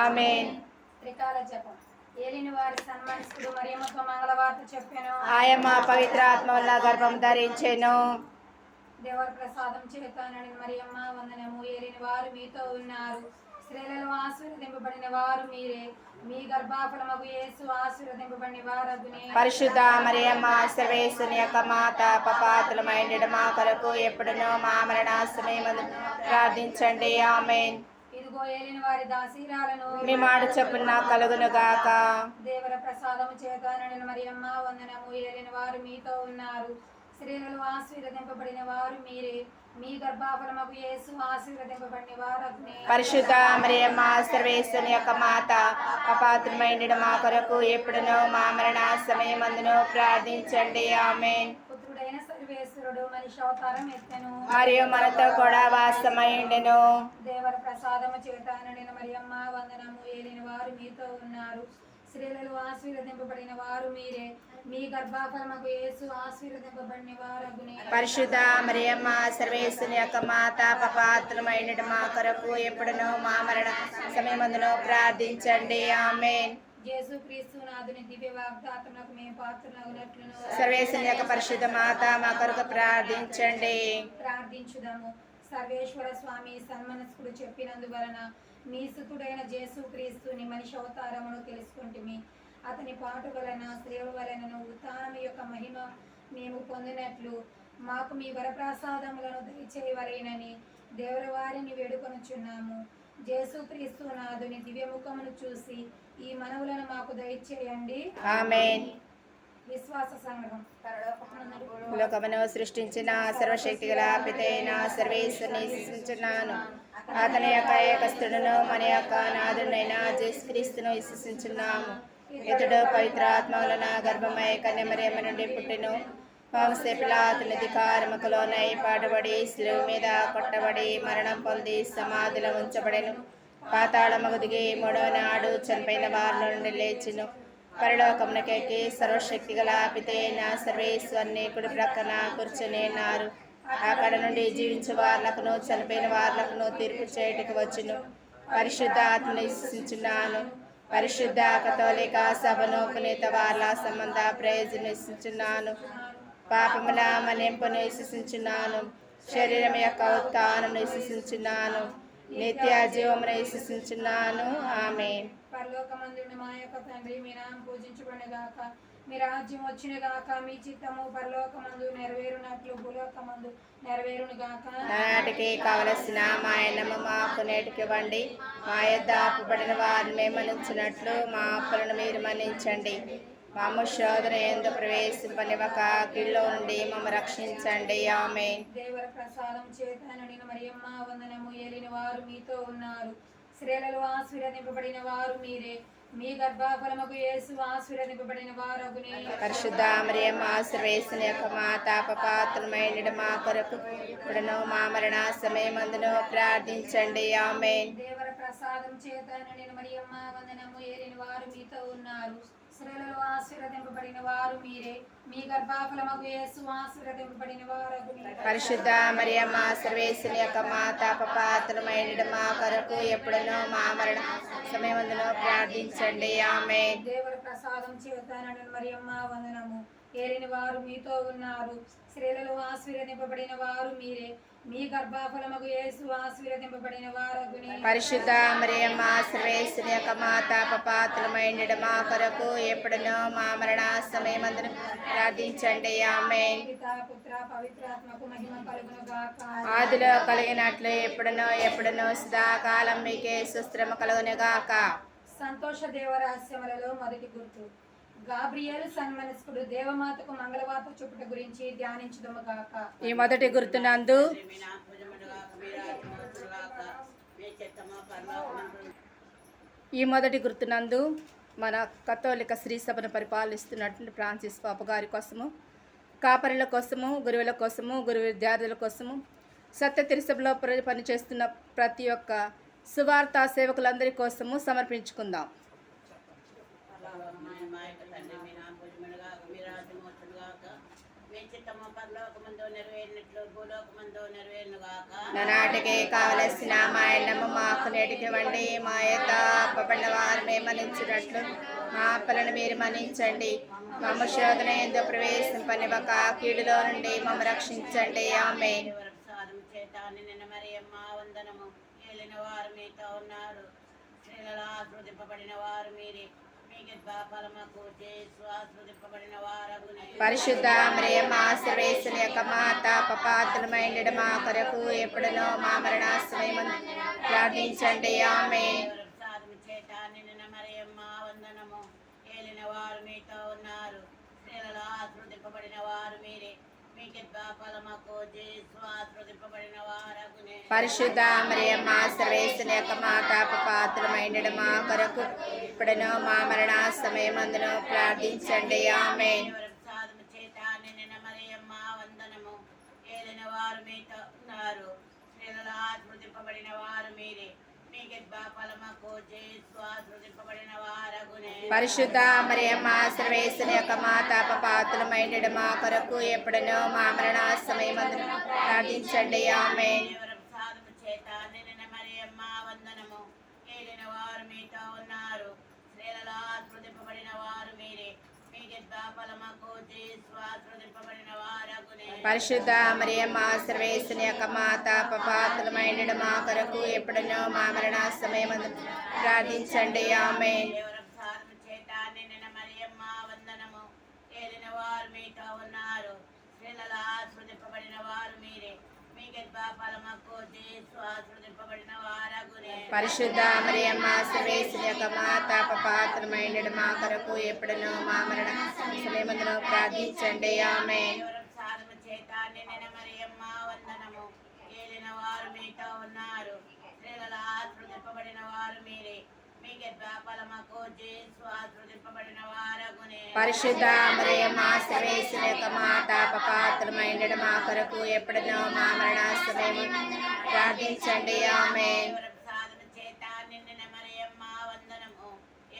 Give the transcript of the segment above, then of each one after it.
ఆమేన్. త్రికాల జపం. ఏలిన వారి సన్మానిస్తుడు మరియమ్మతో మంగళవార్త చెప్పెను. ఆయమ్మ పవిత్ర ఆత్మ వల్ల గర్భం ధరించెను. దేవర ప్రసాదం చేతానని మరియమ్మ వందనము. ఏలిన వారు మీతో ఉన్నారు, స్త్రీలలో ఆశీర్వదింపబడిన వారు మీరే, మీ గర్భఫలమగు యేసు ఆశీర్వదింపబడిన వారగునే. పరిశుద్ధ మరియమ్మ సర్వేశ్వరుని యొక్క మాత, పాపాత్ములమైండు మా కొరకు ఎప్పుడునూ మా మరణ సమయమందు ప్రార్థించండి. ఆమేన్. ఇదిగో ఏలిన వారి దాసీరాలను, మీ మాట చొప్పున కలుగును గాక. దేవర ప్రసాదము చేతానని మరియమ్మ వందనము. ఏలిన వారు మీతో ఉన్నారు, స్త్రీలలో ఆశీర్వదింపబడిన వారు మీరే, మీ గర్భఫలమగు యేసు ఆశీర్వదింపబడిన వారగునే. పరిశుద్ధ మరియమ్మ సర్వేశ్వరుని యొక్క మాత, పాపాత్ములమైండు మా కొరకు ఎప్పుడునూ మా మరణ సమయమందును ప్రార్థించండి. ఆమేన్. పుత్రుడైన సర్వేశ్వరుడు మనిషి అవతారం ఎత్తెను, మరియు మనతో కూడా వాసమైండెను. దేవర ప్రసాదము చేతానని మరియమ్మ వందనము. ఏలిన వారు మీతో ఉన్నారు, స్త్రీలలో ఆశీర్వదింపబడిన వారు మీరే, మీ గర్భఫలమగు యేసు ఆశీర్వదింపబడిన వారగునే. పరిశుద్ధ మరియమ్మ సర్వేశ్వరుని యొక్క మాత, పాపాత్ములమైండు మా కొరకు ఎప్పుడునూ మా మరణ సమయమందును ప్రార్థించండి. ఆమేన్. యేసు క్రీస్తు నాథుని దివ్య వాగ్దాతములకు మేము పాత్రులగునట్లును, సర్వేశ్వరుని యొక్క పరిశుద్ధ మాత మా కొరకు ప్రార్థించండి. ప్రార్థించుదాము. సర్వేశ్వర స్వామి సన్మనస్కుడు చెప్పినందువలన మీ సుతుడైన యేసు క్రీస్తుని మనిషి అవతారమును తెలుసుకుంటుమి. అతని పాటు వలన స్త్రీల వలనను ఉత్థానం యొక్క మహిమ మేము పొందినట్లు మాకు మీ వరప్రసాదములను దయచేయవలెనని దేవుని వారిని వేడుకొనుచున్నాము. యేసు క్రీస్తు నాథుని దివ్యముఖమును చూసి ఈ మనవులను మాకు దయచేయండి. ఆమేన్. విశ్వాస సంగ్రహం. లోకమును సృష్టించిన సర్వశక్తి గల పితైన సర్వేశ్వరుని విశ్వసించున్నాను. అతని యొక్క ఏకస్తుడును మన యొక్క నాథుడైన యేసుక్రీస్తును విశ్వసించున్నాము. ఇతడు పవిత్రాత్మ వలన గర్భమై కన్య మరియమ్మ నుండి పుట్టెను. వంశ పిలాతుని అధికారముకు లోనై పాటుబడి శిలువ మీద కొట్టబడి మరణం పొంది సమాధిలో ఉంచబడెను. పాతాళముకు దిగి మూడవ నాడు చనిపోయిన వారి నుండి లేచెను. పరలోకమునకెక్కి సర్వశక్తి గల పితైన సర్వేశ్వరుని కుడి ప్రక్కన కూర్చుని ఉన్నారు. అక్కడ నుండి జీవించే వార్లకును చనిపోయిన వార్లకును తీర్పు చేయుటకు వచ్చును. పరిశుద్ధ ఆత్మను విశ్వసించున్నాను. పరిశుద్ధ కథోలిక సభను పునీత వార్ల సంబంధ ప్రయోజనం విశ్వసించున్నాను. పాపముల మన్నింపును విశ్వసించున్నాను. శరీరం యొక్క ఉత్థానమును విశ్వసించున్నాను. నిత్య జీవమును విశ్వసించున్నాను. ఆమేన్. పరలోకమందుండి మా యొక్క తండ్రి, మీ నామం పూజించబడుగాక, మీ రాజ్యం వచ్చినగాక, మీ చిత్తము పరలోకమందు నెరవేరునట్లు భూలోకమందు నెరవేరునుగాక. నాటికి కావలసిన మా అన్నము మాకు నేటికి ఇవ్వండి. మా యొద్ద అప్పుబడిన వారిని మేము మన్నించినట్లు మా అప్పులను మీరు మన్నించండి. మాము శోధన యందు ప్రవేశింపనివ్వక కీడులో నుండి మమ్మ రక్షించండి. ఆమేన్. దేవర ప్రసాదం చేతానని మరియమ్మ వందనము. ఏలిన వారు మీతో ఉన్నారు, స్త్రీలలో ఆశీర్వదింపబడిన వారు మీరే, మీ గర్భఫలమగు యేసు ఆశీర్వదింపబడిన వారగునే. పరిశుద్ధ మరియమ్మ సర్వేశ్వరుని యొక్క మాత, పాపాత్ములమైండు మా కొరకు ఇప్పుడును మా మరణ సమయమందును ప్రార్థించండి. ఆమేన్. దేవర ప్రసాదం చేతానని మరియమ్మ వందనము. ఏలిన వారు మీతో ఉన్నారు, స్త్రీలలో ఆశీర్వదింపబడిన వారు మీరే, మీ గర్భఫలమగు యేసు ఆశీర్వదింపబడిన వారగునే. పరిశుద్ధ మరియమ్మ సర్వేశ్వరుని యొక్క మాత, పాపాత్ములమైండు మా కొరకు ఎప్పుడును మా మరణ సమయమందును ప్రార్థించండి. ఆమేన్. దేవర ప్రసాదం చేతానని మరియమ్మ వందనము. ఏలిన వారు మీతో ఉన్నారు, స్త్రీలలో ఆశీర్వదింపబడిన వారు మీరే, మీ గర్భఫలమగు యేసు ఆశీర్వదింపబడిన వారగునే. పరిశుద్ధ మరియమ్మ సర్వేశ్వరుని యొక్క మాత, పాపాత్ములమైండు మా కొరకు ఎప్పుడును మా మరణ సమయమందును ప్రార్థించండి. ఆమేన్. పితా పుత్ర పవిత్రాత్మకు మహిమ కలుగునుగాక. ఆదిలో కలిగినట్లు ఎప్పుడును సదాకాలం మీకే సుస్థిరము కలుగునుగాక. సంతోష దేవరహస్యములలో మొదటి గుర్తు. గాబ్రియేలు సన్మనస్కుడు దేవమాతకు మంగళవార్త చూపుట గురించి ధ్యానించుదుముగాక. ఈ మొదటి గుర్తునందు మన కథోలిక శ్రీ సభను పరిపాలిస్తున్నటువంటి ఫ్రాన్సిస్ పాప గారి కోసము, కాపరుల కోసము, గురువుల కోసము, గురువు విద్యార్థుల కోసము, సత్య తిరుసభలో పనిచేస్తున్న ప్రతి ఒక్క సువార్త సేవకులందరి కోసము సమర్పించుకుందాం. మా యొక్క తండ్రి, మీ నామం పూజింపబడుగాక, మీ రాజ్యం వచ్చునుగాక, మీ చిత్తము చిత్తము పరలోకమందు నెరవేరినట్లు భూలోకమందు నెరవేరునుగాక. నానాటికి కావలసిన మా ఎన్నము మాకు నేటికి ఇవ్వండి. మా యొక్క అప్పబడిన వారు మేము మన్నించినట్లు మా అప్పలను మీరు మన్నించండి. మమ్మ శోధన ఎందు ప్రవేశింపనివ్వక కీడులో నుండి మమ్మ రక్షించండి. ఆమేన్. ప్రసాదం చేత నిన్న మరియమ్మ వందనము. ఏలిన వారు మీతో ఉన్నారు. స్త్రీలలో ఆశీర్వదింపబడిన వారు మీరే. మీ గర్భ ఫలముకు యేసు ఆశీర్వదింపబడిన వారగునే. పరిశుద్ధ మరియమ్మ సర్వేశ్వరి యొక్క మాత పాపాత్రులమైనడు మా కొరకు ఎప్పుడునో మా మరణ సమయమందు ప్రార్థించండి. ఆమేన్. ప్రసాదం చేత నిన్న మరియమ్మ వందనము. ఏలిన వారు మీతో ఉన్నారు. స్త్రీలలో ఆశీర్వదింపబడిన వారు మీరే. మీ గర్భ ఫలముకు యేసు ఆశీర్వదింపబడిన వారగునే. పరిశుద్ధ మరియమ్మ సర్వేశ్వరి యొక్క మాత పాపాత్రులమైనడు మా కొరకు ఎప్పుడునో మా మరణ సమయమందును ప్రార్థించండి. ఆమేన్. ప్రసాదం చేత నిన్న మరియమ్మ వందనము. ఏలిన వారు మీతో ఉన్నారు. స్త్రీలలో ఆశీర్వదింపబడిన వారు మీరే. మీ గర్భ ఫలముకు యేసు ఆశీర్వదింపబడిన వారగునే. పరిశుద్ధ మరియమ్మ సర్వేశ్వరి యొక్క మాత పాపాత్రులమైనడు మా కొరకు ఎప్పుడునో మా మరణ సమయమందును ప్రార్థించండి. ఆమేన్. ప్రసాదం చేత నిన్న మరియమ్మ వందనము. ఏలిన వారు మీతో ఉన్నారు. స్త్రీలలో ఆశీర్వదింపబడిన వారు మీరే. మీ గర్భ ఫలముకు యేసు ఆశీర్వదింపబడిన వారగునే. పరిశుద్ధ మరియమ్మ సర్వేశ్వరి యొక్క మాత పాపాత్రులమైనడు మా కొరకు ఎప్పుడునో మా మరణ సమయమందును ప్రార్థించండి. ఆమేన్. ప్రసాదం చేత నిన్న మరియమ్మ వందనము. ఏలిన వారు మీతో ఉన్నారు. స్త్రీలలో ఆశీర్వదింపబడిన వారు మీరే. మీ గర్భ ఫలముకు యేసు ఆశీర్వదింపబడిన వారగునే. పరిశుద్ధ మరియమ్మ సర్వేశ్వరి యొక్క మాత పాపాత్రులమైనడు మా కొరకు ఎప్పుడునో మా మరణ సమయమందును ప్రార్థించండి. ఆమేన్. ప్రసాదం చేత నిన్న మరియమ్మ వందనము. ఏలిన వారు మీతో ఉన్నారు. స్త్రీలలో ఆశీర్వదింపబడిన వారు మీరే. మీ గర్భ ఫలముకు యేసు ఆశీర్వదింపబడిన వారగునే. పరిశుద్ధ మరియమ్మ సర్వేశ్వరి యొక్క మాత పాపాత్రులమైనడు మా కొరకు ఎప్పుడునో మా మరణ సమయమందును ప్రార్థించండి. ఆమేన్. ప్రసాదం చేత నిన్న మరియమ్మ వందనము.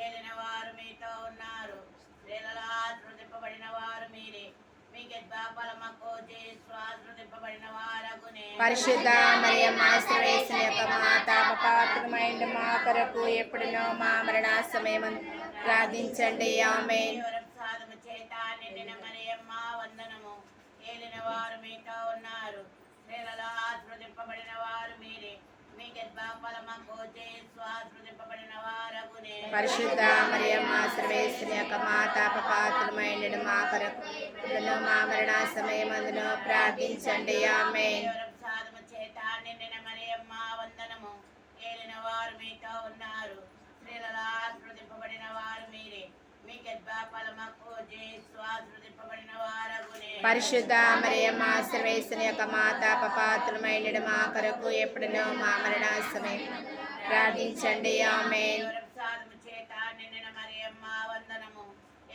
ఏలిన వారు మీతో ఉన్నారు. స్త్రీలలో ఆశీర్వదింపబడిన వారు మీరే. మీ గర్భ ఫలముకు యేసు ఆశీర్వదింపబడిన వారగునే. పరిశుద్ధ మరియమ్మ సర్వేశ్వరి యొక్క మాత పాపాత్రులమైనడు మా కొరకు ఎప్పుడునో మా మరణ సమయమందును ప్రార్థించండి. ఆమేన్. ప్రసాదం చేత నిన్న మరియమ్మ వందనము. ఏలిన వారు మీతో ఉన్నారు. స్త్రీలలో ఆశీర్వదింపబడిన వారు మీరే. మీ గర్భ ఫలముకు యేసు ఆశీర్వదింపబడిన వారగునే. పరిశుద్ధ మరియమ్మ సర్వేశ్వరి యొక్క మాత పాపాత్రులమైనడు మా కొరకు ఎప్పుడునో మా మరణ సమయమందును ప్రార్థించండి. ఆమేన్. ప్రసాదం చేత నిన్న మరియమ్మ వందనము. ఏలిన వారు మీతో ఉన్నారు. స్త్రీలలో ఆశీర్వదింపబడిన వారు మీరే. మీ గర్భ ఫలముకు యేసు ఆశీర్వదింపబడిన వారగునే. పరిశుద్ధ మరియమ్మ సర్వేశ్వరి యొక్క మాత పాపాత్రులమైనడు మా కొరకు ఎప్పుడునో మా మరణ సమయం ప్రార్థించండి. ఆమేన్. ప్రసాదం చేత నిన్న మరియమ్మ వందనము.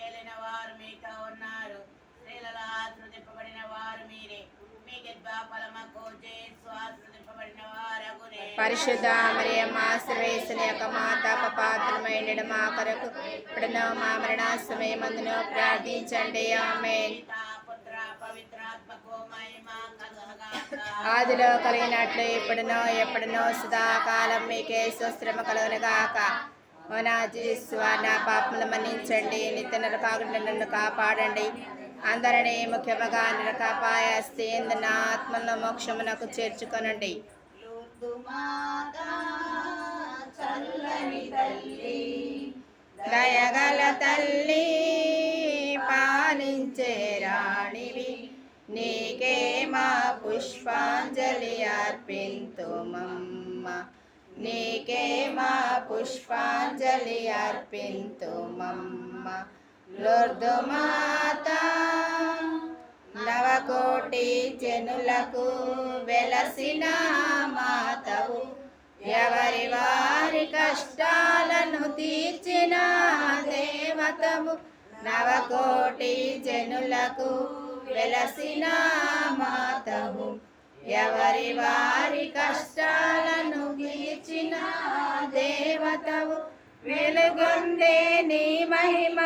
ఏలిన వారు మీతో ఉన్నారు. స్త్రీలలో ఆశీర్వదింపబడిన వారు మీరే. మీ గర్భ ఫలముకు యేసు ఆశీర్వదింపబడిన వారగునే. పరిశుద్ధ మరియమ్మ సర్వేశ్వరి యొక్క మాత పాపాత్రులమైనడు మా కొరకు ఎప్పుడునో మా మరణ సమయమందును ప్రార్థించండి. ఆమేన్. పితా పుత్ర పవిత్రాత్మకు మహిమ కలుగునుగాక. ఆదిలో కలిగినట్లు ఇప్పుడునో ఎప్పుడునో సదాకాలం మీకే స్వస్త్రమ కలుగునుగాక. ఓ నా జీశ్వ నా పాపములు మన్నించండి. నిత్య నరకాకుండా నన్ను కాపాడండి. అందరినీ ముఖ్యముగా నరకాపాయస్తే నా ఆత్మలో మోక్షమునకు చేర్చుకొనండి. దయగల తల్లి పాలించే రాణివి నీకే మా పుష్పాంజలి అర్పింతుమమ్మ. నీకే మా పుష్పాంజలి అర్పింతుమమ్మ. లొర్దు మాత నవకోటి జనులకు వెలసిన మాతవు. ఎవరి వారి కష్టాలను తీర్చిన దేవతవు. నవకోటి జనులకు వెలసిన మాతవు. ఎవరి వారి కష్టాలను తీర్చిన దేవతవు. వెలుగొందే నీ మహిమ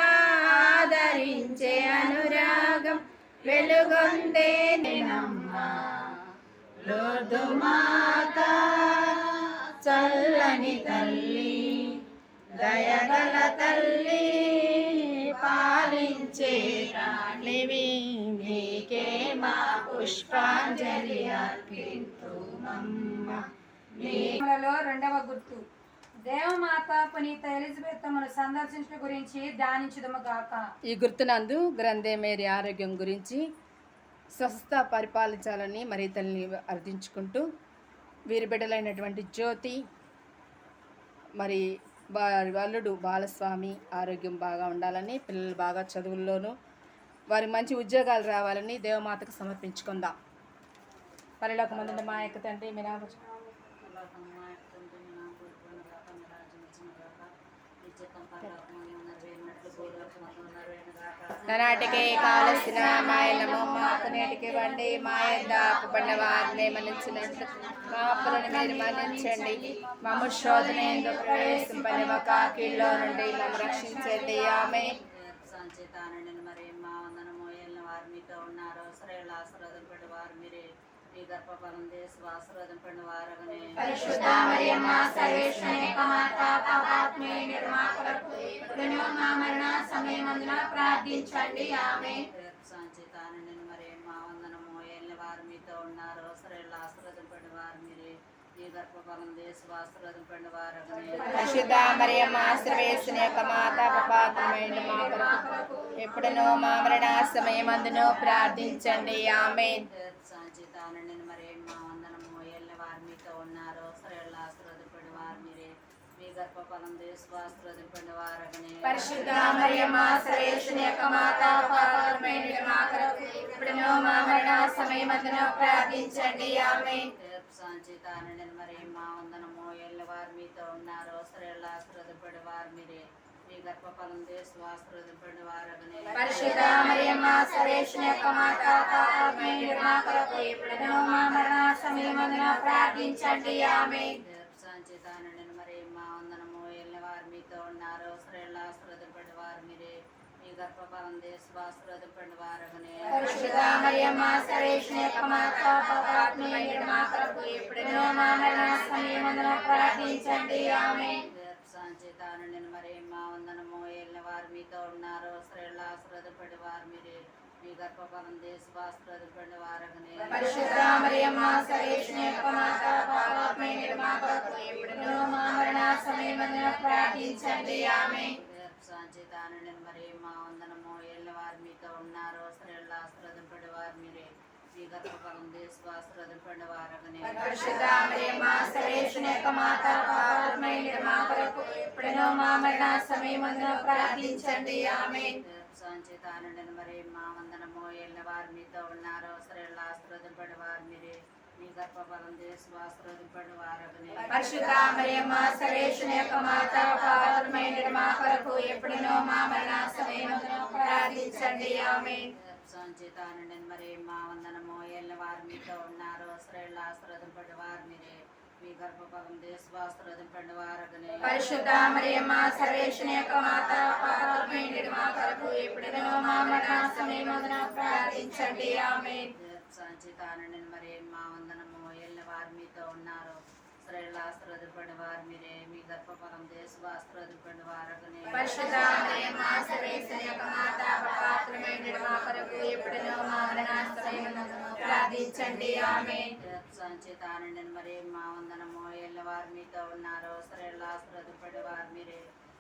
ఆదరించే అనురాగం వెలుగొందే నినమ్మ లోర్దు మాత చల్లని తల్లి దయగల తల్లి పాలించే రాణివి నీకే మా పుష్పాంజలి అర్పితుమమ్మ. లలో రెండవ గుర్తు దేవమాత పునీత ఎలిజబెత్తమ్మను సందర్శించడం గురించి ధ్యానించుదము గాక. ఈ గుర్తునందు గ్రంథే మేరీ ఆరోగ్యం గురించి స్వస్థ పరిపాలించాలని మరి తల్లిని అర్థించుకుంటూ వీరి బిడ్డలైనటువంటి జ్యోతి మరి వారి అల్లుడు బాలస్వామి ఆరోగ్యం బాగా ఉండాలని, పిల్లలు బాగా చదువుల్లోనూ వారి మంచి ఉద్యోగాలు రావాలని దేవమాతకు సమర్పించుకుందాం. పరలోకమందున్న మా యొక్క తండ్రి మీ నామం నాటికి కావలసిన మాయలము మాకు నేటికి వండి మా యొక్క అప్పుబడిన వారిని మన్నించినట్లు మా అప్పులను మీరు మన్నించండి. మమ్మ శోధన ఎందుకు ప్రవేశింపని ఒక కీళ్ళలో నుండి మమ్మల్ని రక్షించండి. ఆమె సంచేతానండి మరి మా వందనము ఏళ్ళ వారు మీతో ఉన్నారు. శ్రేయుల ఆశీర్వాదం పడి వారు మీరే మీ గర్భఫలం దేశ ఆశీర్వాదం పడి వారగనే పరిశుద్ధ మరియమ్మ సర్వేశ్వరుని యొక్క మాత పాపాత్మే నిర్మాకులకు ఇప్పుడును మా మరణ సమయమందున ప్రార్థించండి. ఆమె సంచేతానండి మరి మా వందనము ఏళ్ళ వారు మీతో ఉన్నారు. శ్రేయుల ఆశీర్వాదం పడి వారు మీరే మీ గర్భఫలం దేశ ఆశీర్వాదం పడి వారగనే పరిశుద్ధ మరియమ్మ సర్వేశ్వరుని యొక్క మాత పాపాత్మైన మా కొరకు ఎప్పుడునో మా మరణ సమయమందును ప్రార్థించండి. ఆమె సంచేతానండి మరి మా వందనము ఏళ్ళ వారు మీతో ఉన్నారు. శ్రేయుల ఆశీర్వాదం పడి వారు మీరే మీ గర్భఫలం దేశ ఆశీర్వాదం పడి వారగనే పరిశుద్ధ మరియమ్మ సర్వేశ్వరుని యొక్క మాత పాపాత్మైన మా కొరకు ఎప్పుడునో మా మరణ సమయమందును ప్రార్థించండి. ఆమె సంచేతానండి మరి మా వందనము ఏళ్ళ వారు మీతో ఉన్నారు. శ్రేయుల ఆశీర్వాదం పడి వారు మీరే మీ గర్భఫలం దేశ ఆశీర్వాదం పడి వారగనే పరిశుద్ధ మరియమ్మ సర్వేశ్వరుని యొక్క మాత పాపాత్మైన మా కొరకు ఎప్పుడునో మా మరణ సమయమందున ప్రార్థించండి. ఆమె సంచేతానండి మరి మా వందనము ఏళ్ళ వారు మీతో ఉన్నారు. శ్రేయుల ఆశీర్వాదం పడి వారు మీరే మీ గర్భఫలం దేశ ఆశీర్వాదం పడి వారగనే పరిశుద్ధ మరియమ్మ సర్వేశ్వరుని యొక్క మాత పాపాత్మైన మా కొరకు ఎప్పుడునో మా మరణ సమయమందున ప్రార్థించండి. ఆమె సంచేతానండి మరి మా వందనము ఏళ్ళ వారు మీతో ఉన్నారు. శ్రేయుల ఆశీర్వాదం పడి వారు మీరే మీ గర్భఫలం దేశ ఆశీర్వాదం పడి వారగనే పరిశుద్ధ మరియమ్మ సర్వేశ్వరుని యొక్క మాత పాపాత్మైన మా కొరకు ఎప్పుడునో మా మరణ సమయమందున ప్రార్థించండి. ఆమె సంచేతానండి మరి మా వందనము ఏళ్ళ వారు మీతో ఉన్నారు. శ్రేయుల ఆశీర్వాదం పడి వారు మీరే మీ గర్భఫలం దేశ ఆశీర్వాదం పడి వారగనే పరిశుద్ధ మరియమ్మ సర్వేశ్వరుని యొక్క మాత పాపాత్మైన మా కొరకు ఎప్పుడునో మా మరణ సమయమందున ప్రార్థించండి. ఆమె సంచేతానండి మరి మా వందనము ఏళ్ళ వారు మీతో ఉన్నారు. శ్రేయుల ఆశీర్వాదం పడి వారు మీరే మీ గర్భఫలం దేశ ఆశీర్వాదం పడి వారగనే పరిశుద్ధ మరియమ్మ సర్వేశ్వరుని యొక్క మాత పాపాత్మైన మా కొరకు ఎప్పుడునో మా మరణ సమయమందున ప్రార్థించండి. ఆమె సంచేతానండి మరి మా వందనము ఏళ్ళ వారు మీతో ఉన్నారు. శ్రేయుల ఆశీర్వాదం పడి వారు మీరే మీ గర్భఫలం దేశ ఆశీర్వాదం పడి వారగనే పరిశుద్ధ మరియమ్మ సర్వేశ్వరుని యొక్క మాత పాపాత్మైన మా కొరకు ఎప్పుడునో మా మరణ సమయమందున ప్రార్థించండి. ఆమె సంచేతానండి మరి మా వందనము ఏళ్ళ వారు మీతో ఉన్నారు. శ్రేయుల ఆశీర్వాదం పడి వారు మీరే మీ గర్భఫలం దేశ ఆశీర్వాదం పడి వారగనే పరిశుద్ధ మరియమ్మ సర్వేశ్వరుని యొక్క మాత పాపాత్మైన మా కొరకు ఎప్పుడునో మా మరణ సమయమందున ప్రార్థించండి. ఆమె సంచేతానండి మరి మా వందనము ఏళ్ళ వారు మీతో ఉన్నారు. శ్రేయుల ఆశీర్వాదం పడి వారు మీరే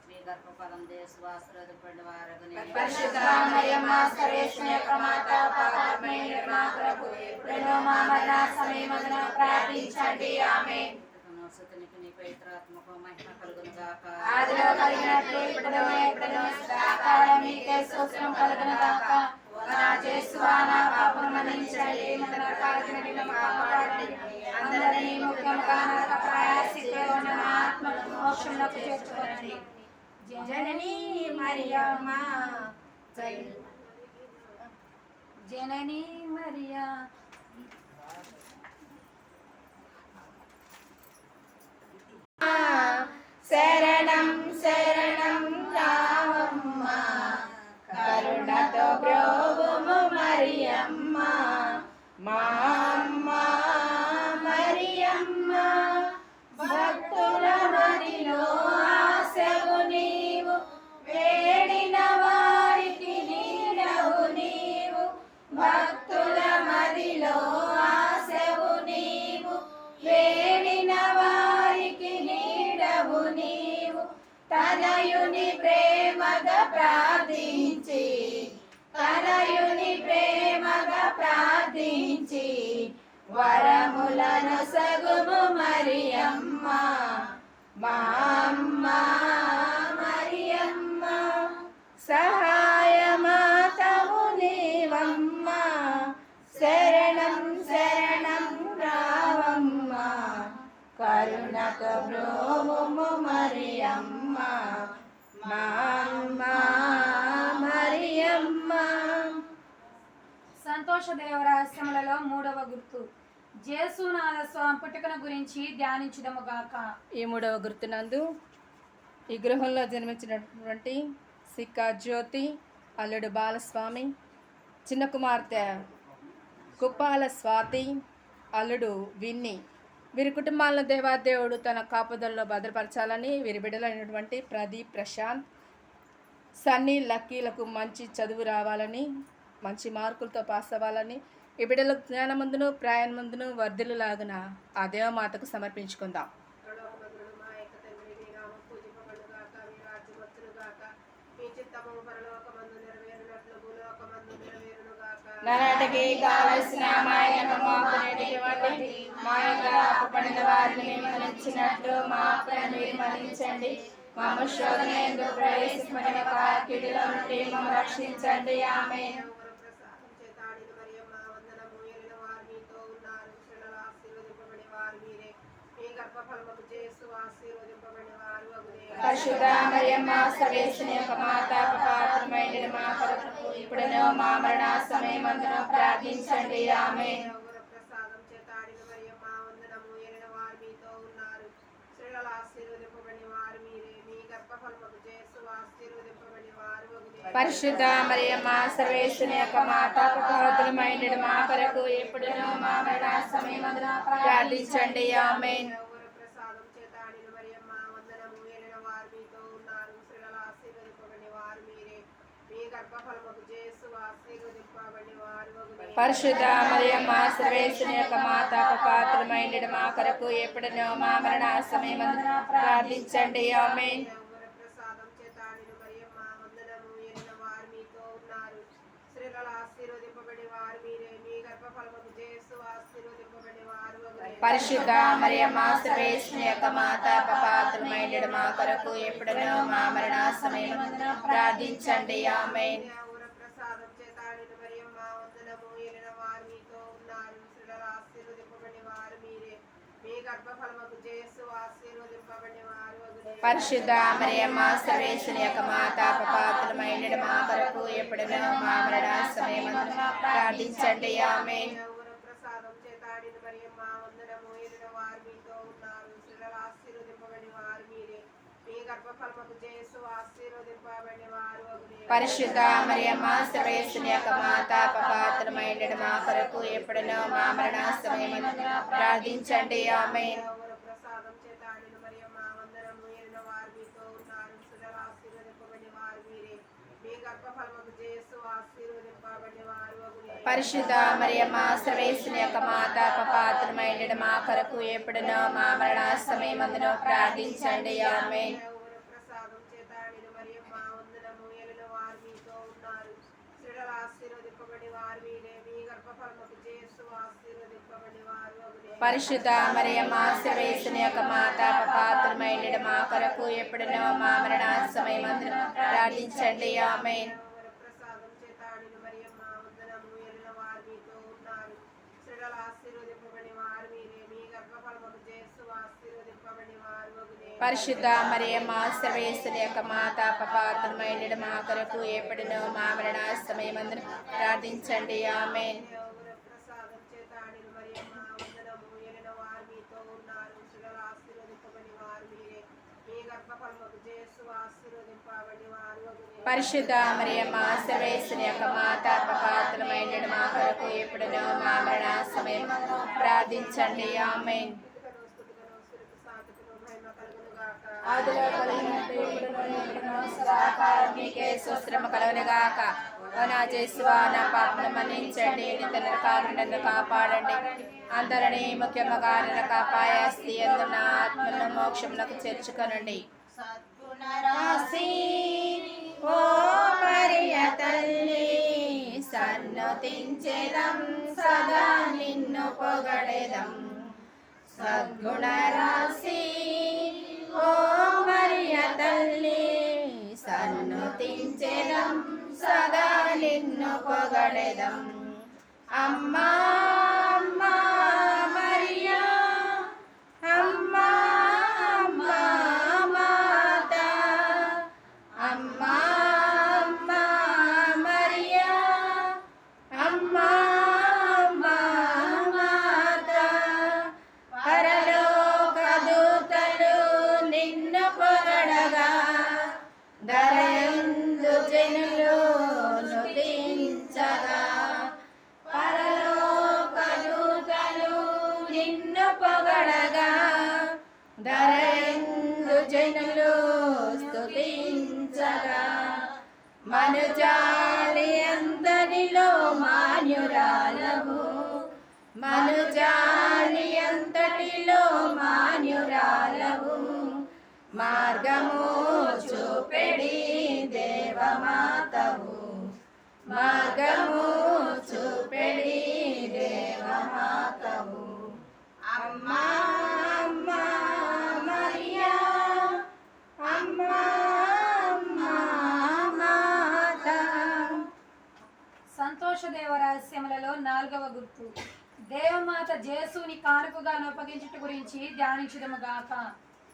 మీ గర్భఫలం దేశ ఆశీర్వాదం పడి వారగనే పరిశుద్ధ మరియమ్మ సర్వేశ్వరుని యొక్క మాత పాపాత్మైన మా కొరకు ఎప్పుడునో మా మరణ సమయమందున ప్రార్థించండి. ఆమె సుతునికి నీ పవిత్రాత్మకు మహిమ కలుగును గాక. ఆదిలో కలిగినట్లు ఎప్పుడునో సదాకాలం మీకే స్తోత్రం కలుగును గాక. నా యేసువా నా పాపం మన్నించండి, మన నరకాగ్నిని కాపాడండి. అందరినీ ముఖ్యంగా నరక ప్రయాసిలో ఉన్న నా ఆత్మను మోక్షంలోకి చేర్చుకోనండి. జననీ మరియమ్మ జననీ మరియా శరణం శరణం రామమ్మ కరుణతో బ్రోవుము మరియా. రక్షకుడవు నీవు తనయుని ప్రేమగా ప్రార్థించి తనయుని ప్రేమగా ప్రార్థించి వరములను సగుము మరియమ్మ మా అమ్మ మరియమ్మ సహాయమాతవు నీవమ్మ శరణం శరణం రావమ్మ కరుణకు బ్రోము మరియమ్మ మా అమ్మ మరియమ్మ. సంతోష దేవ రహస్యములలో మూడవ గుర్తు జేసునాథ స్వామి పుట్టుకను గురించి ధ్యానించుదము గాక. ఈ మూడవ గుర్తునందు ఈ గృహంలో జన్మించినటువంటి సిక్కా జ్యోతి, అల్లుడు బాలస్వామి, చిన్న కుమార్తె కుప్పాల స్వాతి, అల్లుడు విన్ని, వీరి కుటుంబాలను దేవాదేవుడు తన కాపుదల్లో భద్రపరచాలని, వీరి బిడ్డలైనటువంటి ప్రదీప్, ప్రశాంత్, సన్నీ, లక్కీలకు మంచి చదువు రావాలని, మంచి మార్కులతో పాస్ అవ్వాలని, ఈ బిడ్డలకు జ్ఞానమందును ప్రయాణమందును వర్ధిల్లులాగున ఆ దేవమాతకు సమర్పించుకుందాం. నాటికి కావలసిన మా యొక్క అప్పపడిన వారిని మన్నించినట్లు మా అప్పులను మన్నించండి. మమ్మ శోధన ఎందుకు ప్రవేశించిన కీడులో నుండి మమ్మల్ని రక్షించండి. ఆమేన్. పరిశుద్ధ మరియమ్మ సర్వేశ్వరుని యొక్క మాత పాత్రమైన మా కొరకు ఇప్పుడును మా మరణ సమయమందును ప్రార్థించండి. ఆమేన్. పరిశుద్ధ మరియమ్మ సర్వేశ్వరుని యొక్క మాత పాత్రమైన మా కొరకు ఇప్పుడును మా మరణ సమయమందున ప్రార్థించండి. ఆమేన్. పరిశుద్ధ మరియమ్మ సర్వేశ్వరుని యొక్క మాత పాత్రమైన మా కొరకు ఎప్పుడునో మా మరణ సమయమందున ప్రార్థించండి. ఆమేన్. పరిశుద్ధ మరియమ్మ సర్వేశ్వరుని యొక్క మాత పాత్రమైన మా కొరకు ఎప్పుడునో మా మరణ సమయమందున ప్రార్థించండి. ఆమేన్. పరిశుద్ధ మరియమ్మ సర్వేశ్వరుని యొక్క మాత పాత్రమైన మా కొరకు ఎప్పుడునో మా మరణ సమయమందున ప్రార్థించండి. ఆమేన్. పరిశుద్ధ మరియమ్మ సర్వేశ్వరుని యొక్క మాత పాత్రమైన మా కొరకు ఎప్పుడునో మా మరణ సమయమందున ప్రార్థించండి. ఆమేన్. పరిశుద్ధ మరియమ్మ సర్వేశ్వరుని యొక్క మాత పాత్రమైన మా కొరకు ఎప్పుడునో మా మరణ సమయమందున ప్రార్థించండి. ఆమేన్. పరిశుద్ధ మరియమ్మ సర్వేశ్వరుని యొక్క మాత పాత్రమైన మా కొరకు ఎప్పుడునో మా మరణ సమయమందున ప్రార్థించండి. ఆమేన్. పరిశుద్ధ మరియమ్మ సర్వేశ్వరుని యొక్క మాత పాత్రమైన మా కొరకు ఎప్పుడునో మా మరణ సమయమందున ప్రార్థించండి. ఆమేన్. పరిశుద్ధ మరియమ్మ సర్వేశ్వరుని యొక్క మాత పాత్రమైన మా కొరకు ఎప్పుడునో మా మరణ సమయమందున ప్రార్థించండి. ఆమేన్. ఆదిలో కలిగినట్టు ఇప్పుడును సదాకాలం మీకే స్తోత్రము కలుగునుగాక. ఓ నా యేసువా, నా పాపములను మన్నించండి, నిత్య నరకాగ్ని నుండి కాపాడండి. అందరినీ ముఖ్యముగా నరకాపాయస్తి ఎందున్న ఆత్మలను మోక్షములకు చేర్చుకొనండి. సద్గుణరాశి ఓ మరియ తల్లి సన్నతించెదం సదా నిన్ను పొగడెదం. సద్గుణరాశి ఓ మరియ తల్లి సన్నతించెదం సదా నిన్ను పొగడెదం. అమ్మా అమ్మా మరియా అమ్మా అమ్మా మాత అమ్మా అమ్మా మరియా అమ్మా అమ్మా మాత. పరలోక దూతలు నిన్ను పొగడగా దరయందు జనులు నుతించగా. పరలోక దూతలు నిన్ను పొగడగా దరయందు జనులు స్తుతించగా. మనుజాలి అంతటిలో మాన్యురాలవు మనుజాలి అంతటిలో మాన్యురాలవు. మార్గము చూపెడి దేవమాతవు మార్గము చూపెడి దేవమాతవు. అమ్మా అమ్మా మరియా అమ్మా అమ్మా మాత. సంతోషదేవ రహస్యములలో 4వ గుర్తు దేవమాత జేసుని కానుకగా నొప్పగించుట గురించి ధ్యానించుదముగాక.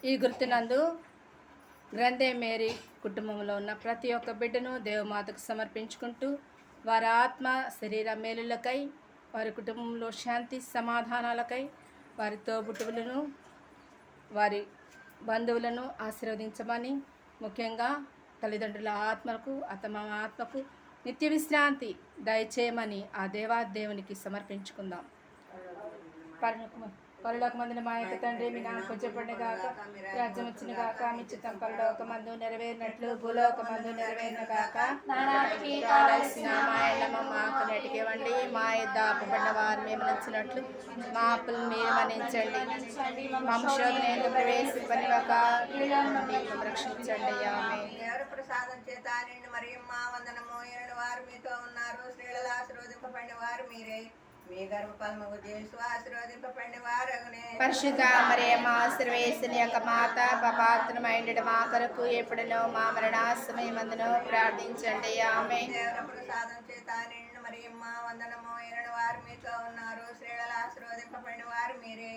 ఈ గుర్తునందు గ్రంథే మేరీ కుటుంబంలో ఉన్న ప్రతి ఒక్క బిడ్డను దేవమాతకు సమర్పించుకుంటూ వారి ఆత్మ శరీర మేలులకై, వారి కుటుంబంలో శాంతి సమాధానాలకై, వారి తోబుట్టువులను వారి బంధువులను ఆశీర్వదించమని, ముఖ్యంగా తల్లిదండ్రుల ఆత్మకు అత్తమామ ఆత్మకు నిత్య విశ్రాంతి దయచేయమని ఆ దేవునికి సమర్పించుకుందాం. పరలోకమందున మా యొక్క తండ్రి, మీ నామం పూజింపబడును గాక, రాజ్యం వచ్చిన గాక, మీ చిత్తం పరలోకమందు నెరవేరినట్లు భూలోకమందు నెరవేరును గాక. నానాటికి కావలసిన మా ఎల్లమ్మ మాకు నేటికివ్వండి. మా యొద్ద అప్పుబడిన వారు మేము నచ్చినట్లు మా అప్పులు మీరు మన్నించండి. మా శోధనలో ప్రవేశింపనివ్వక కీడుల నుండి మమ్మల్ని రక్షించండి. ఆమేన్. దేవుని ప్రసాదం చేత నిండు మరియమ్మ వందనము. ఏడు వారు మీతో ఉన్నారు, స్త్రీలలో ఆశీర్వదింపబడిన వారు మీరే. మీ గర్భఫలము యేసు ఆశీర్వదింపబడిన వారగునే. పరిశుద్ధ మరియమ్మ సర్వేశ్వరుని యొక్క మాత, పాపాత్ములమైండు మా కొరకు ఎప్పుడునో మా మరణ సమయమందును ప్రార్థించండి. ఆమేన్. దేవుని ప్రసాదం చేత నిండు మరియమ్మ వందనము. ఏడు వారు మీతో ఉన్నారు, స్త్రీలలో ఆశీర్వదింపబడిన వారు మీరే.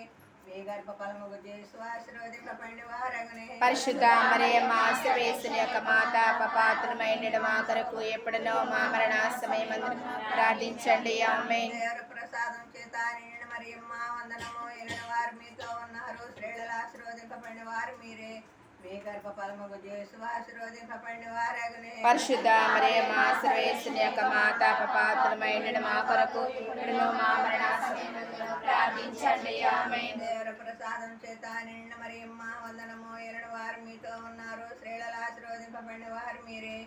మీ గర్భఫలము యేసు ఆశీర్వదింపబడిన వారగునే. పరిశుద్ధ మరియమ్మ సర్వేశ్వరుని యొక్క మాత, పాపాత్ములమైండు మా కొరకు ఎప్పుడునో మా మరణ సమయమందును ప్రార్థించండి. ఆమేన్. దేవుని ప్రసాదం చేత నిండు మరియమ్మ వందనము. ఏడు వారు మీతో ఉన్నారు, స్త్రీలలో ఆశీర్వదింపబడిన వారు మీరే. మీ గర్భఫలము యేసు ఆశీర్వదింపబడిన వారగునే. పరిశుద్ధ మరియమ్మ సర్వేశ్వరుని యొక్క మాత, పాపాత్ములమైండు మా కొరకు ఎప్పుడునో మా మరణ సమయమందును ప్రార్థించండి. ఆమేన్. దేవుని ప్రసాదం చేత నిండు మరియమ్మ వందనము. ఏడు వారు మీతో ఉన్నారు, స్త్రీలలో ఆశీర్వదింపబడిన వారు మీరే.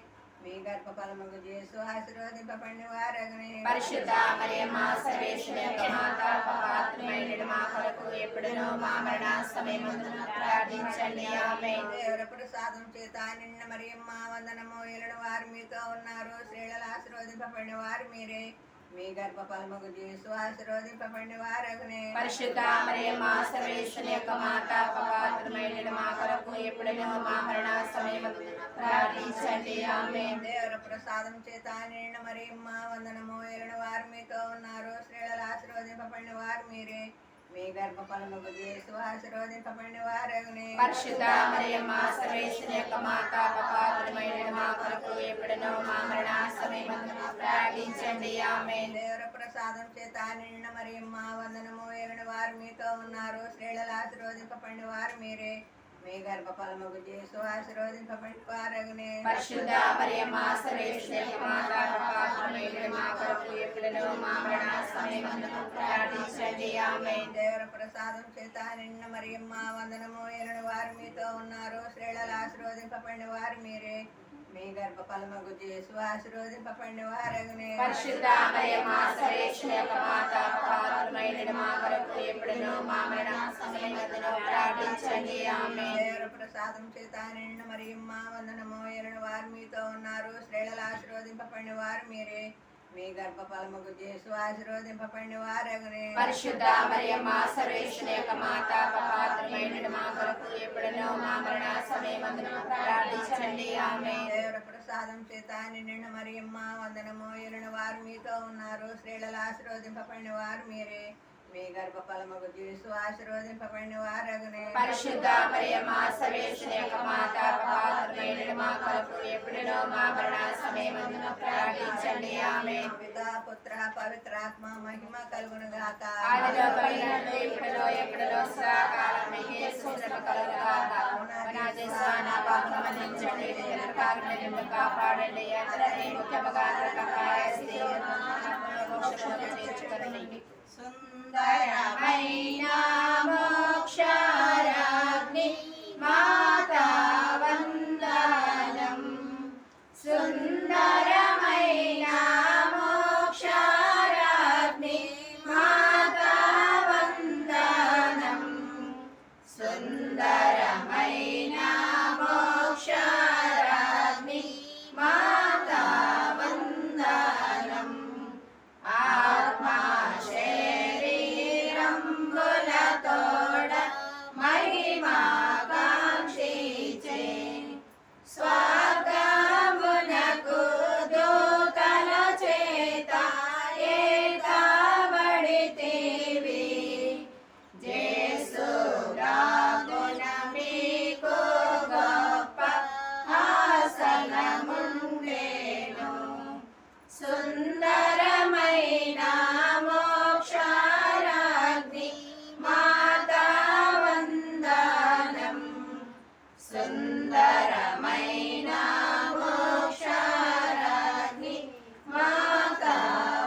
మీ గర్భఫలము యేసు ఆశీర్వదింపబడిన వారగునే. పరిశుద్ధ మరియమ్మ సర్వేశ్వరుని యొక్క మాత, పాపాత్ములమైండు మా కొరకు ఎప్పుడునో మా మరణ సమయమందున ప్రార్థించండి. ఆమేన్. దేవుని ప్రసాదం చేత నిండు మరియమ్మ వందనము. ఏడు వారు మీతో ఉన్నారు, స్త్రీలలో ఆశీర్వదింపబడిన వారు మీరే. మీ గర్భఫలము యేసు ఆశీర్వదింపబడిన వారగునే. పరిశుద్ధ మరియమ్మ సర్వేశ్వరుని యొక్క మాత, పాపాత్ములమైండు మా కొరకు ఎప్పుడునో మా మరణ సమయమందున ప్రార్థించండి. ఆమేన్. దేవుని ప్రసాదం చేత నిండు మరియమ్మ వందనము. ఏడు వారు మీతో ఉన్నారు, స్త్రీలలో ఆశీర్వదింపబడిన వారు మీరే. మీ గర్భఫలము యేసు ఆశీర్వదింపబడిన వారగునే. పరిశుద్ధ మరియమ్మ సర్వేశ్వరుని యొక్క మాత, పాపాత్ములమైండు మా కొరకు ఎప్పుడునో మా మరణ సమయమందున ప్రార్థించండి. ఆమేన్. దేవుని ప్రసాదం చేత నిండు మరియమ్మ వందనము. ఏడు వారు మీతో ఉన్నారు, స్త్రీలలో ఆశీర్వదింపబడిన వారు మీరే. మీ గర్భఫలము యేసు ఆశీర్వదింపబడిన వారగునే. పరిశుద్ధ మరియమ్మ సర్వేశ్వరుని యొక్క మాత, పాపాత్ములమైండు మా కొరకు ఎప్పుడునో మా మరణ సమయమందున ప్రార్థించండి. ఆమేన్. దేవుని ప్రసాదం చేత నిండు మరియమ్మ వందనము. ఏడు వారు మీతో ఉన్నారు, స్త్రీలలో ఆశీర్వదింపబడిన వారు మీరే. మీ గర్భఫలమగు యేసు ఆశీర్వదింపబడిన వారగునే. పరిశుద్ధ మరియమ్మ సర్వేశ్వరి యొక్క మాత పాత్రమైన మా కొరకు ఎప్పుడునూ మా మరణ సమయమందును ప్రార్థించండి. ఆమేన్. దేవుని ప్రసాదం చేత నిండిన మరియమ్మ వందనము. ఏలిన వారు మీతో ఉన్నారు, స్త్రీలలో ఆశీర్వదింపబడిన వారు మీరే. మీ గర్భఫలమగు యేసు ఆశీర్వదింపబడిన వారగునే. పరిశుద్ధ మరియమ్మ సర్వేశ్వరి యొక్క మాత పాత్రమైన మా కొరకు ఎప్పుడునూ మా మరణ సమయమందును ప్రార్థించండి. ఆమేన్. దేవుని ప్రసాదం చేత నిండిన మరియమ్మ వందనము. ఏలిన వారు మీతో ఉన్నారు, స్త్రీలలో ఆశీర్వదింపబడిన వారు మీరే. మీ గర్భఫలమగు యేసు ఆశీర్వదింపబడిన వారగునే. పరిశుద్ధ మరియమ్మ సర్వేశ్వరి యొక్క మాత పాత్రమైన మా కొరకు ఎప్పుడునూ మా మరణ సమయమందును ప్రార్థించండి. ఆమేన్. పితా పుత్ర పవిత్రాత్మ మహిమ కలుగును గాక. ఆదిలో కలిగినట్లు ఇప్పుడులో ఎప్పుడులో సదాకాలం మీకే స్తుతులు కలుగును గాక. నా దేశా నా పాపం మన్నించండి, నరకాగ్ని కాపాడండి, అందరినీ ముఖ్యముగా నరకాయస్తి మోక్షమును చేర్చుకొనండి. సుందరమైన మోక్షరాజ్ఞి మాతా వందనం. సుందరమైన మోక్షరాజ్ఞి మాతా వందనం. సుందరమైన మోక్షరాజ్ఞి మాతా వందనం. ఆత్మా శరీరంబులతోడ మహిమాకాంక్షించే స్వర్గమునకు దూతల చేత ఏకబడితివి. జేసురాగుణ మీకు గొప్ప ఆసనముండెను. సుందరమైన మోక్షరాజ్ఞి మాతా వందనం. సుందరమైన మోక్షరాజ్ఞి మాతా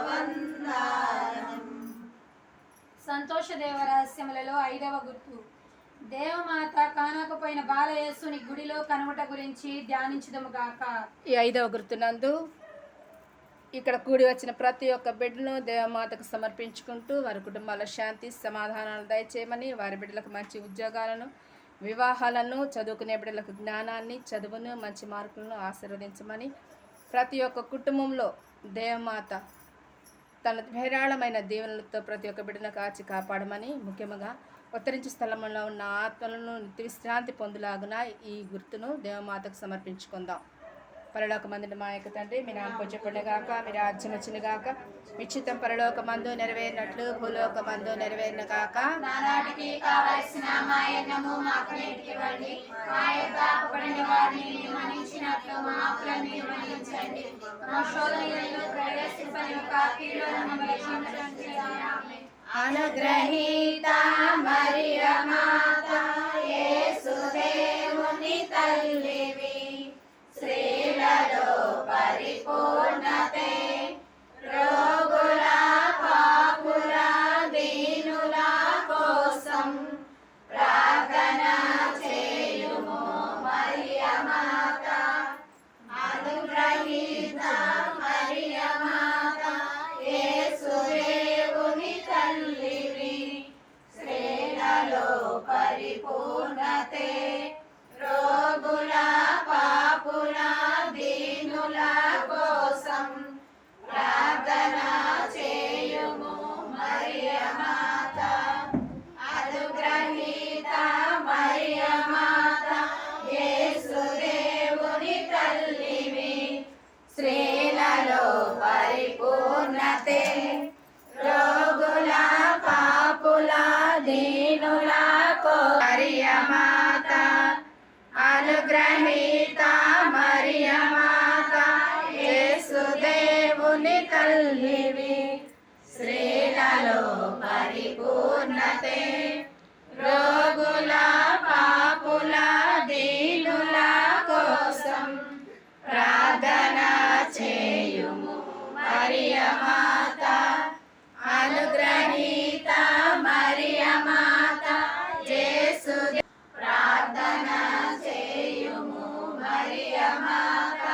వందనం. సంతోష దేవ రహస్యములలో 5వ గుర్తు. దేవమాత కానకపోయిన బాలయేసుని గుడిలో కనుమట గురించి ధ్యానించుదము గాక. ఈ 5వ గుర్తునందు ఇక్కడ కూడి వచ్చిన ప్రతి ఒక్క బిడ్డను దేవమాతకు సమర్పించుకుంటూ వారి కుటుంబాల శాంతి సమాధానాలు దయచేయమని, వారి బిడ్డలకు మంచి ఉద్యోగాలను, వివాహాలను, చదువుకునే బిడ్డలకు జ్ఞానాన్ని, చదువును, మంచి మార్కులను ఆశీర్వదించమని, ప్రతి ఒక్క కుటుంబంలో దేవమాత తన ధారాళమైన దీవెనలతో ప్రతి ఒక్క బిడ్డను కాచి కాపాడమని, ముఖ్యంగా ఉత్తరించే స్థలంలో ఉన్న ఆత్మలను నిత్య విశ్రాంతి పొందులాగున ఈ గుర్తును దేవమాతకు సమర్పించుకుందాం. పరలోకమందున మా యొక్క తండ్రి, మీ నామం పూజింపబడుగాక, మీ రాజ్యం వచ్చునుగాక, మీ చిత్తం పరలోకమందు నెరవేరినట్లు భూలోకమందు నెరవేరును గాక. నానాటికి కావలసిన మా యజ్ఞము మాకు నేర్పివ్వండి. మా యొక్క అప్పడిన వారిని మన్నించినట్లు మా అప్పులను మన్నించండి. మా శోధనలలో ప్రవేశింపనివ్వక కీడులను మమ్మల్ని రక్షించండి. ఆమేన్. అనుగ్రహీత మరియ మాత, యేసుదేవుని తల్లివి, స్త్రీలలో పరిపూర్ణతే, రోగుల పాపుల దీనుల కోసం ప్రార్థన చేయుము మరియ మాత. అనుగ్రహీత మరియ మాత, యేసుదేవుని తల్లివి, స్త్రీలలో పరిపూర్ణతే, రోగుల పాపుల దీనుల కోసం ప్రార్థన చేయుము మరియ మాత. అనుగ్రహీత మరియ మాత, యేసుదేవుని తల్లివి, స్త్రీలలో పరిపూర్ణతే, రోగుల పాపుల దీనుల మరియ మాత. అనుగ్రహీత మరియ మాత, యేసుదేవుని తల్లివి, స్త్రీలలో పరిపూర్ణతే, రోగుల పాపుల దీనుల కోసం ప్రార్థన చేయుము మరియ మాత. అనుగ్రహీత మరియ మాత, యేసు ప్రార్థన చేయుము మరియ మాత.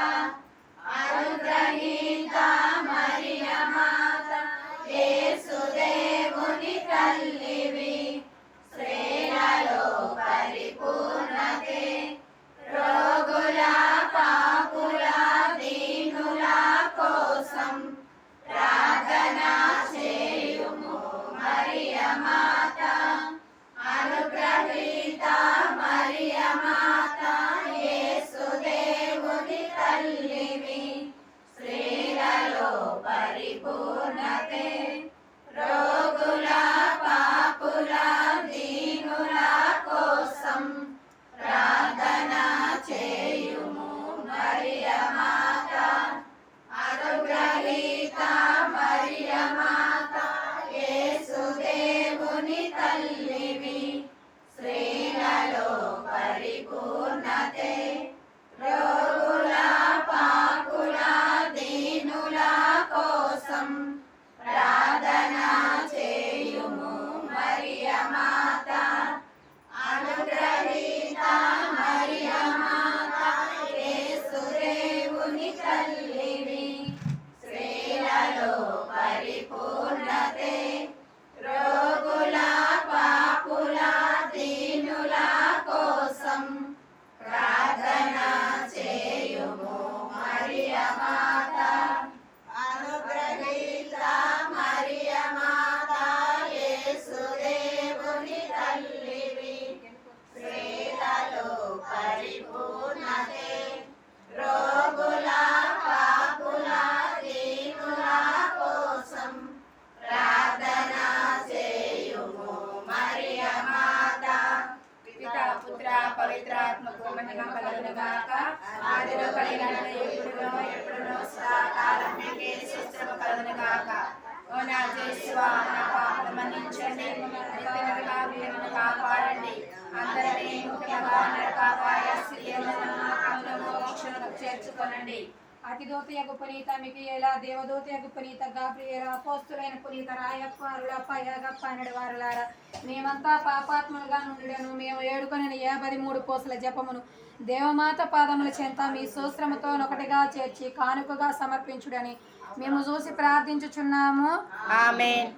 కలుగును గాక ఆదిలో కలిగినట్లు ఇప్పుడును ఎప్పుడును సదాకాలం మీకే స్తోత్రము కలుగును గాక ఓ నా యేసువా నా పాపలు మన్నించండి నిత్యముగా వీరును కాపాడండి అందరినీ ముఖ్యంగా నరకాపాయ స్త్రీలను మోక్షమునకు చేర్చుకొనండి అతిదూతయగు పునీత మికియేల దేవదూతయగు పునీత గాబ్రియేల అపోస్తులైన పునీత రాయప్ప అరులప్ప యాగప్ప అనడి వారులారా మేమంతా పాపాత్ములుగా నుండిడను మేము ఏడుకొనిన 53 పూసల జపమును దేవమాత పాదముల చెంత మీ సూత్రముతో ఒకటిగా చేర్చి కానుకగా సమర్పించుడని మేము చూసి ప్రార్థించుచున్నాము ఆమేన్.